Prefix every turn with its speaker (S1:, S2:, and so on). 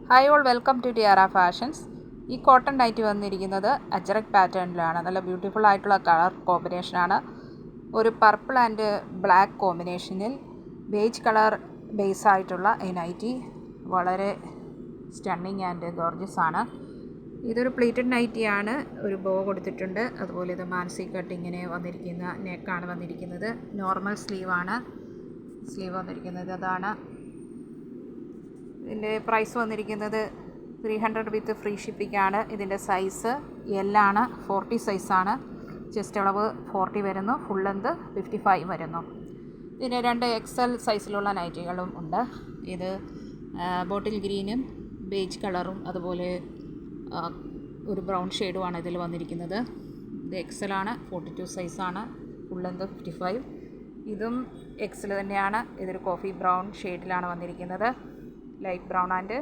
S1: Hi all, welcome to Tiara fashions. ഈ cotton nighty വന്നിരിക്കുന്നത് അജ്രക് പാറ്റേണിലാണ്. നല്ല ബ്യൂട്ടിഫുൾ ആയിട്ടുള്ള കളർ കോമ്പിനേഷനാണ്. ഒരു പർപ്പിൾ ആൻഡ് ബ്ലാക്ക് കോമ്പിനേഷനിൽ ബേജ് കളർ ബേസ് ആയിട്ടുള്ള ഈ നൈറ്റി വളരെ സ്റ്റണ്ണിങ് ആൻഡ് ഗോർജിയസ് ആണ്. ഇതൊരു പ്ലീറ്റഡ് നൈറ്റിയാണ്. ഒരു ബോ കൊടുത്തിട്ടുണ്ട്. അതുപോലെ ഇത് മാൻസി കട്ടിങ്ങിന് വന്നിരിക്കുന്ന നെക്കാണ് വന്നിരിക്കുന്നത്. നോർമൽ സ്ലീവ് വന്നിരിക്കുന്നത് അതാണ്. ഇതിൻ്റെ പ്രൈസ് വന്നിരിക്കുന്നത് 300 വിത്ത് ഫ്രീ ഷിപ്പിംഗ് ആണ്. ഇതിൻ്റെ സൈസ് എല്ലാണ്, 40 സൈസാണ്. ചെസ്റ്റ് അളവ് 40 വരുന്നു, ഫുൾ ലെന്ത് 55 വരുന്നു. ഇതിന് 2 XL സൈസിലുള്ള നൈറ്റികളും ഉണ്ട്. ഇത് ബോട്ടിൽ ഗ്രീനും ബേജ് കളറും അതുപോലെ ഒരു ബ്രൗൺ ഷെയ്ഡുമാണ് ഇതിൽ വന്നിരിക്കുന്നത്. ഇത് XL ആണ്, 42 സൈസാണ്, ഫുൾ ലെന്ത് 55. ഇതും XL തന്നെയാണ്. ഇതൊരു കോഫി ബ്രൗൺ ഷെയ്ഡിലാണ് വന്നിരിക്കുന്നത്, ലൈറ്റ് ബ്രൗൺ ആൻഡ്